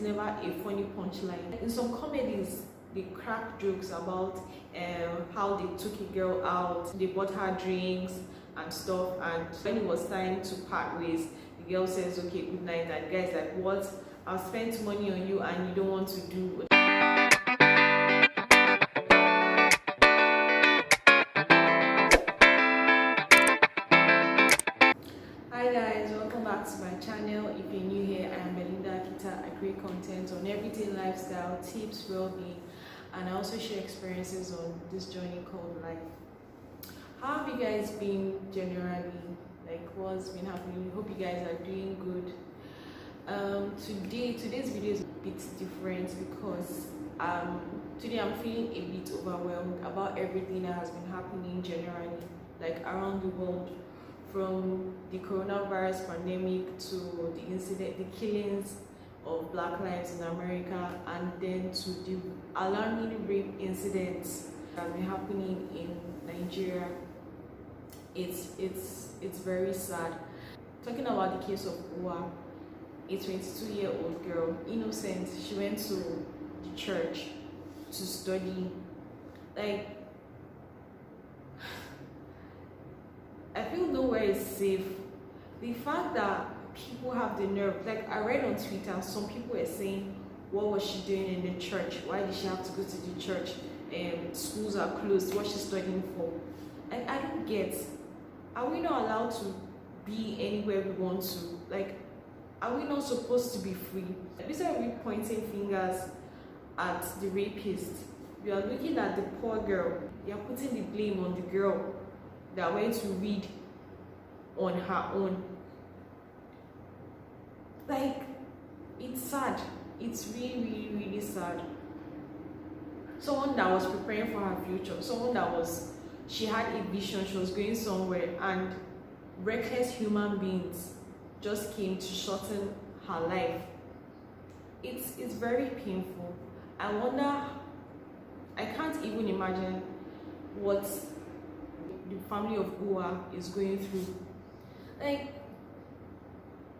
never a funny punchline. In some comedies, they crack jokes about how they took a girl out, they bought her drinks and stuff, and when it was time to part ways, the girl says, okay, good night, and the guy's like, what? I've spent money on you and you don't want to do. Hi guys, welcome back to my channel. If you're new here, I am Belinda Akita. I create content on everything lifestyle, tips, well-being, and I also share experiences on this journey called life. How have you guys been generally? Like, what's been happening? Hope you guys are doing good. Today's video is a bit different because today I'm feeling a bit overwhelmed about everything that has been happening generally, like around the world, from the coronavirus pandemic to the killings of Black lives in America, and then to the alarming rape incidents that have been happening in Nigeria. It's very sad. Talking about the case of Uwa, a 22-year-old girl, innocent. She went to the church to study. Like, I feel nowhere is safe. The fact that people have the nerve, like I read on Twitter, some people were saying, what was she doing in the church? Why did she have to go to the church? Schools are closed. What's she studying for? And I don't get. Are we not allowed to be anywhere we want to? Like, are we not supposed to be free? Instead of pointing fingers at the rapist, we are looking at the poor girl. We are putting the blame on the girl that went to read on her own. Like, it's sad. It's really, really sad. Someone that was preparing for her future, someone that she had a vision, she was going somewhere, and reckless human beings just came to shorten her life. It's very painful. I wonder, I can't even imagine what the family of Uwa is going through. Like,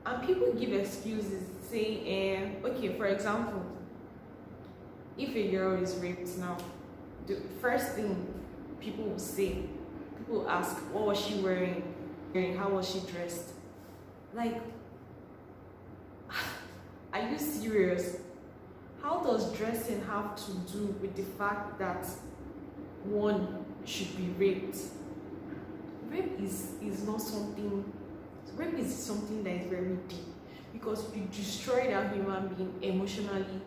and people give excuses saying, okay, for example, if a girl is raped now, the first thing people will say, people will ask, what was she wearing? How was she dressed? Like, are you serious? How does dressing have to do with the fact that one should be raped? Rape is not something. Rape is something that is very deep, because you destroy that human being emotionally,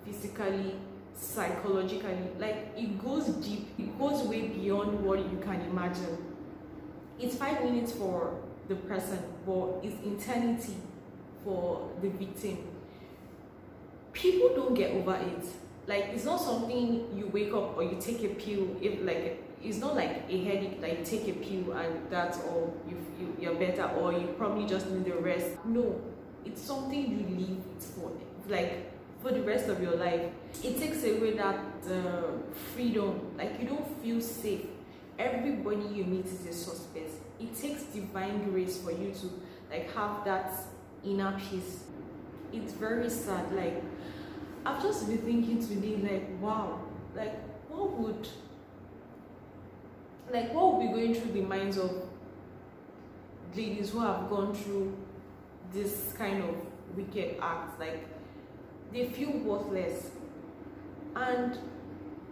physically, psychologically. Like, it goes deep. It goes way beyond what you can imagine. It's 5 minutes for the person, but it's eternity for the victim. People don't get over it. Like, it's not something you wake up or you take a pill. It's not like a headache, like take a pill and that's all, you're better, or you probably just need the rest. No, it's something you live it for, like for the rest of your life. It takes away that freedom. Like, you don't feel safe. Everybody you meet is a suspect. It takes divine grace for you to like have that inner peace. It's very sad. Like, I've just been thinking today, like, wow, like what would be going through the minds of ladies who have gone through this kind of wicked acts? Like, they feel worthless, and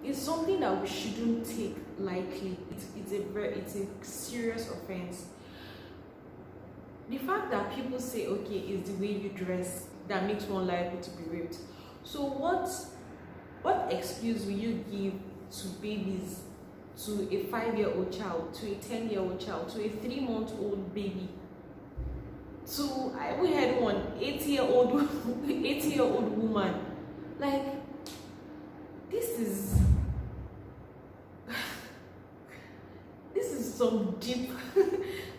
it's something that we shouldn't take lightly. It's a serious offense. The fact that people say, okay, it's the way you dress that makes one liable to be raped. So what excuse will you give to babies, to a 5-year-old child, to a 10-year-old child, to a 3-month-old baby, to, we had one 80-year-old woman? Like, this is some deep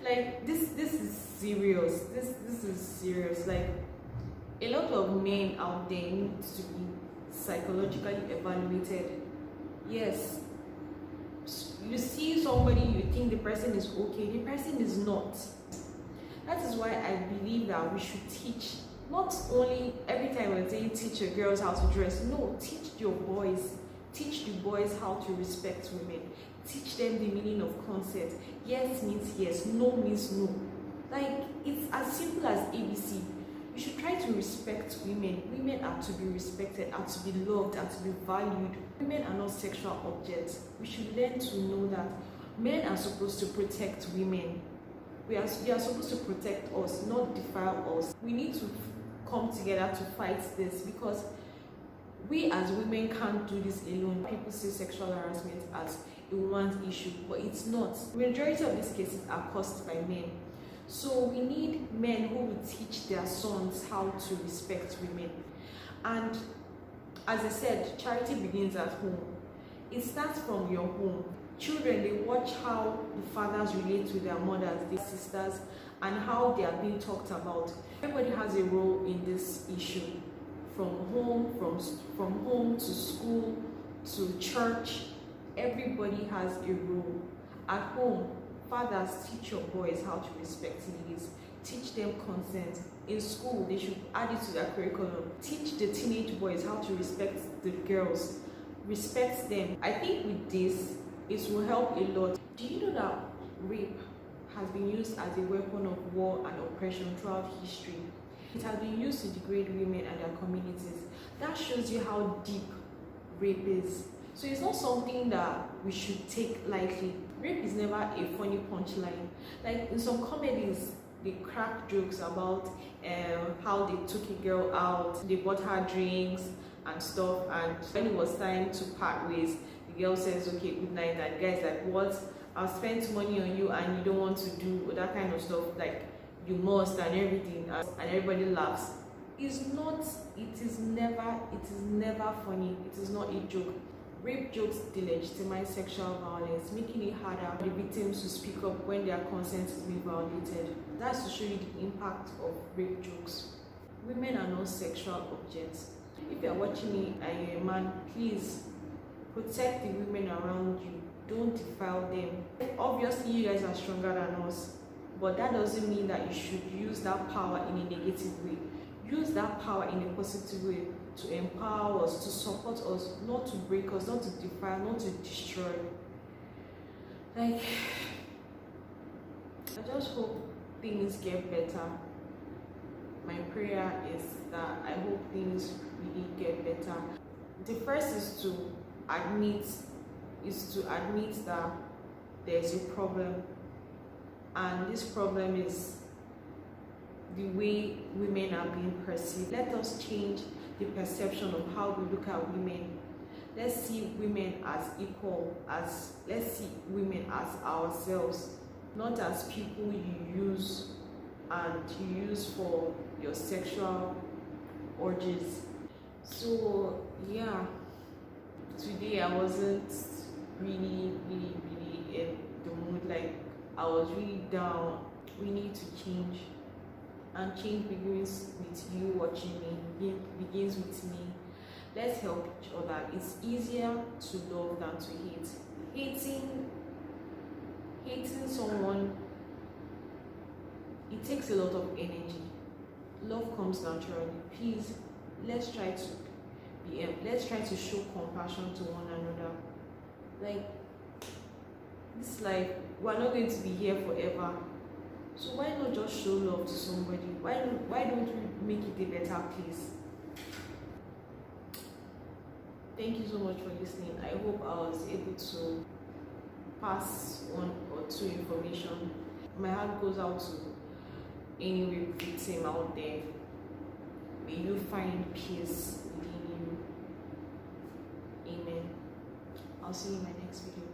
like this is serious. This is serious. Like, a lot of men out there need to be psychologically evaluated. Yes, you see somebody, you think the person is okay, the person is not. That is why I believe that we should teach Not only every time we're saying teach your girls how to dress, no, teach your boys. Teach the boys how to respect women. Teach them the meaning of consent. Yes means yes, no means no. Like, it's as simple as ABC. You should try to respect women. Women are to be respected, are to be loved, are to be valued. Women are not sexual objects. We should learn to know that men are supposed to protect women. They are supposed to protect us, not defile us. We need to come together to fight this, because we as women can't do this alone. People see sexual harassment as a woman's issue, but it's not. The majority of these cases are caused by men. So we need men who will teach their sons how to respect women. And as I said, charity begins at home. It starts from your home. Children, they watch how the fathers relate to their mothers, their sisters, and how they are being talked about. Everybody has a role in this issue. From home to school to church, everybody has a role. At home, fathers, teach your boys how to respect ladies. Teach them consent. In school, they should add it to their curriculum. Teach the teenage boys how to respect the girls. Respect them. I think with this, it will help a lot. Do you know that rape has been used as a weapon of war and oppression throughout history? It has been used to degrade women and their communities. That shows you how deep rape is. So it's not something that we should take lightly. Rape is never a funny punchline. Like in some comedies, they crack jokes about how they took a girl out, they bought her drinks and stuff, and when it was time to part ways, the girl says, okay, good night, and the guy's like, what? I've spent money on you and you don't want to do that kind of stuff, like you must and everything, and everybody laughs. It is never funny. It is not a joke. Rape jokes delegitimize sexual violence, making it harder for the victims to speak up when their consent is being violated. That's to show you the impact of rape jokes. Women are not sexual objects. If you're watching me and you're a man, please protect the women around you. Don't defile them. Obviously, you guys are stronger than us, but that doesn't mean that you should use that power in a negative way. Use that power in a positive way to empower us, to support us, not to break us, not to defile, not to destroy. Like, I just hope things get better. My prayer is that I hope things really get better. The first is to admit that there's a problem, and this problem is the way women are being perceived. Let us change the perception of how we look at women. Let's see women as equal, let's see women as ourselves, not as people you use for your sexual urges. So yeah, today I wasn't really in the mood. Like, I was really down. We need to change, and change begins with you watching me, begins with me. Let's help each other. It's easier to love than to hate. Hating someone, it takes a lot of energy. Love comes naturally. Please, let's try to show compassion to one another. Like, this life, we're not going to be here forever. So why not just show love to somebody? Why don't we make it a better place? Thank you so much for listening. I hope I was able to pass one or two information. My heart goes out to any rape victim out there. May you find peace within you. Amen. I'll see you in my next video.